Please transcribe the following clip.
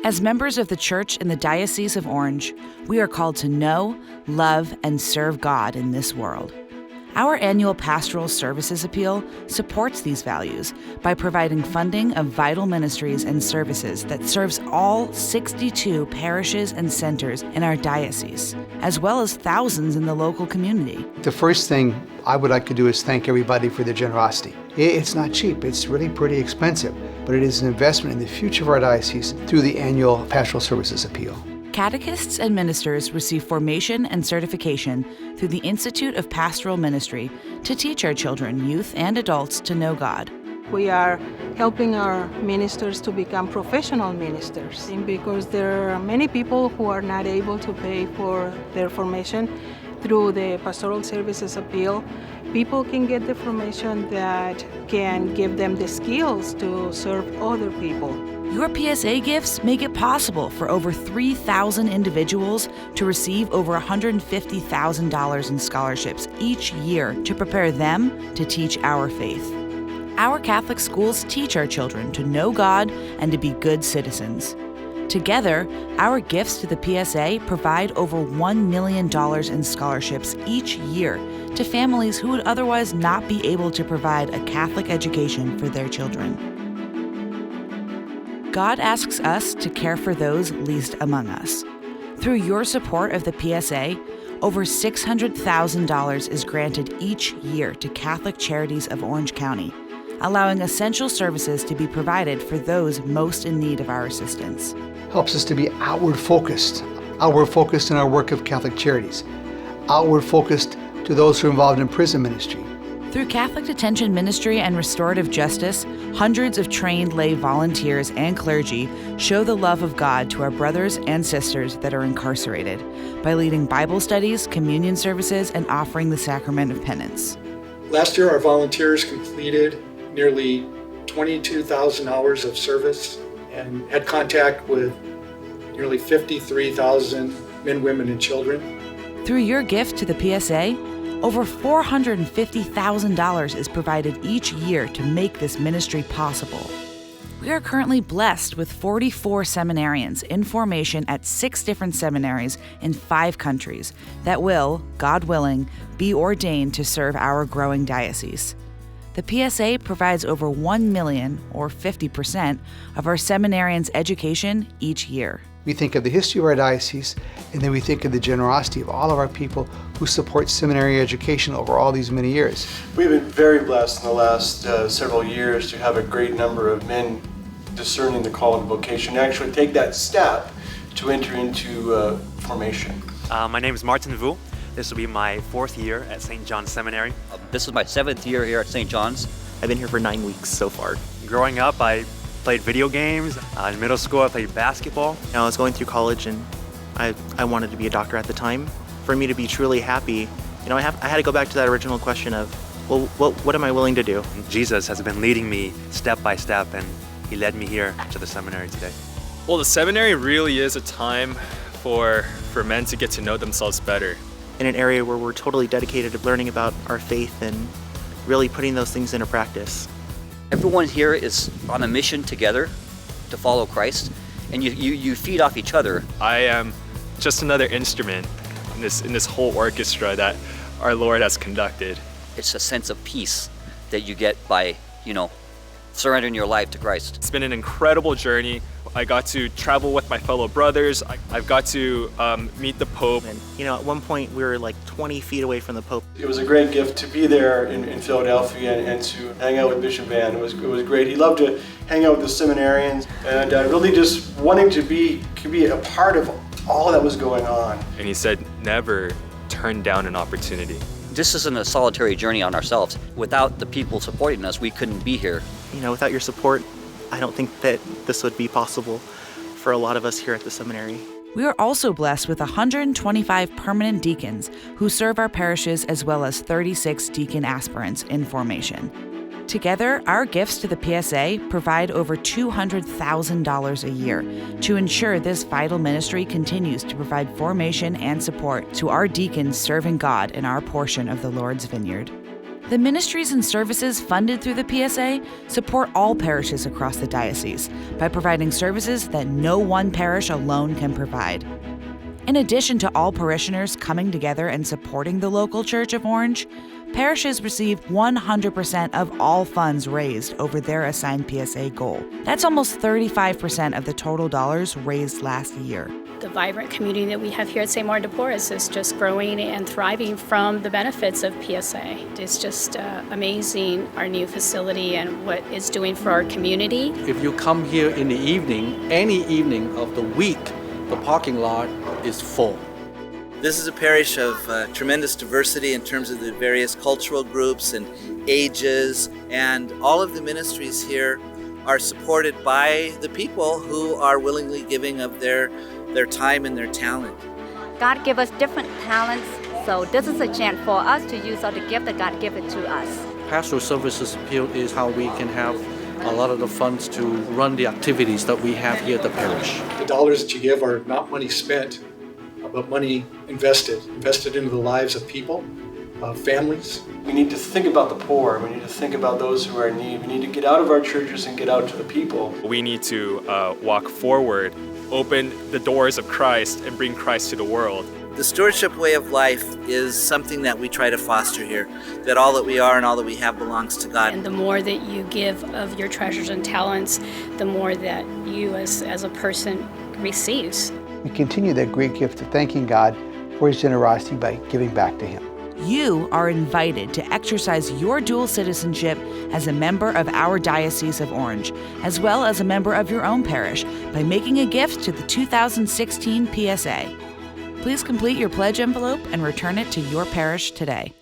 As members of the Church in the Diocese of Orange, we are called to know, love, and serve God in this world. Our annual Pastoral Services Appeal supports these values by providing funding of vital ministries and services that serves all 62 parishes and centers in our diocese, as well as thousands in the local community. The first thing I would like to do is thank everybody for their generosity. It's not cheap, it's really pretty expensive, but it is an investment in the future of our diocese through the annual Pastoral Services Appeal. Catechists and ministers receive formation and certification through the Institute of Pastoral Ministry to teach our children, youth, and adults to know God. We are helping our ministers to become professional ministers because there are many people who are not able to pay for their formation. Through the Pastoral Services Appeal, people can get the formation that can give them the skills to serve other people. Your PSA gifts make it possible for over 3,000 individuals to receive over $150,000 in scholarships each year to prepare them to teach our faith. Our Catholic schools teach our children to know God and to be good citizens. Together, our gifts to the PSA provide over $1 million in scholarships each year to families who would otherwise not be able to provide a Catholic education for their children. God asks us to care for those least among us. Through your support of the PSA, over $600,000 is granted each year to Catholic Charities of Orange County, allowing essential services to be provided for those most in need of our assistance. Helps us to be outward focused in our work of Catholic Charities, outward focused to those who are involved in prison ministry. Through Catholic Detention Ministry and Restorative Justice, hundreds of trained lay volunteers and clergy show the love of God to our brothers and sisters that are incarcerated by leading Bible studies, communion services, and offering the sacrament of penance. Last year, our volunteers completed nearly 22,000 hours of service and had contact with nearly 53,000 men, women, and children. Through your gift to the PSA, over $450,000 is provided each year to make this ministry possible. We are currently blessed with 44 seminarians in formation at 6 different seminaries in 5 countries that will, God willing, be ordained to serve our growing diocese. The PSA provides over $1 million, or 50%, of our seminarians' education each year. We think of the history of our diocese, and then we think of the generosity of all of our people who support seminary education over all these many years. We've been very blessed in the last several years to have a great number of men discerning the call and vocation, and actually take that step to enter into formation. My name is Martin Vu. This will be my 4th year at St. John's Seminary. This is my 7th year here at St. John's. I've been here for 9 weeks so far. Growing up, I played video games. In middle school, I played basketball. I was going through college and I wanted to be a doctor at the time. For me to be truly happy, I had to go back to that original question of, well, what am I willing to do? Jesus has been leading me step by step, and he led me here to the seminary today. Well, the seminary really is a time for men to get to know themselves better. In an area where we're totally dedicated to learning about our faith and really putting those things into practice. Everyone here is on a mission together to follow Christ, and you feed off each other. I am just another instrument in this whole orchestra that our Lord has conducted. It's a sense of peace that you get by, surrendering your life to Christ. It's been an incredible journey. I got to travel with my fellow brothers. I've got to meet the Pope. And, at one point we were like 20 feet away from the Pope. It was a great gift to be there in Philadelphia and to hang out with Bishop Van. It was great. He loved to hang out with the seminarians and really just wanting to be a part of all that was going on. And he said, never turn down an opportunity. This isn't a solitary journey on ourselves. Without the people supporting us, we couldn't be here. Without your support, I don't think that this would be possible for a lot of us here at the seminary. We are also blessed with 125 permanent deacons who serve our parishes, as well as 36 deacon aspirants in formation. Together, our gifts to the PSA provide over $200,000 a year to ensure this vital ministry continues to provide formation and support to our deacons serving God in our portion of the Lord's vineyard. The ministries and services funded through the PSA support all parishes across the diocese by providing services that no one parish alone can provide. In addition to all parishioners coming together and supporting the local Church of Orange, parishes receive 100% of all funds raised over their assigned PSA goal. That's almost 35% of the total dollars raised last year. The vibrant community that we have here at St. Martin de Porres is just growing and thriving from the benefits of PSA. It's just amazing, our new facility and what it's doing for our community. If you come here in the evening, any evening of the week, the parking lot is full. This is a parish of tremendous diversity in terms of the various cultural groups and ages, and all of the ministries here are supported by the people who are willingly giving of their time and their talent. God gave us different talents, so this is a chance for us to use all the gift that God gave it to us. Pastoral Services Appeal is how we can have a lot of the funds to run the activities that we have here at the parish. The dollars that you give are not money spent, but money invested into the lives of people, families. We need to think about the poor. We need to think about those who are in need. We need to get out of our churches and get out to the people. We need to walk forward, open the doors of Christ, and bring Christ to the world. The stewardship way of life is something that we try to foster here, that all that we are and all that we have belongs to God. And the more that you give of your treasures and talents, the more that you as a person receives. We continue that great gift of thanking God for His generosity by giving back to Him. You are invited to exercise your dual citizenship as a member of our Diocese of Orange, as well as a member of your own parish, by making a gift to the 2016 PSA. Please complete your pledge envelope and return it to your parish today.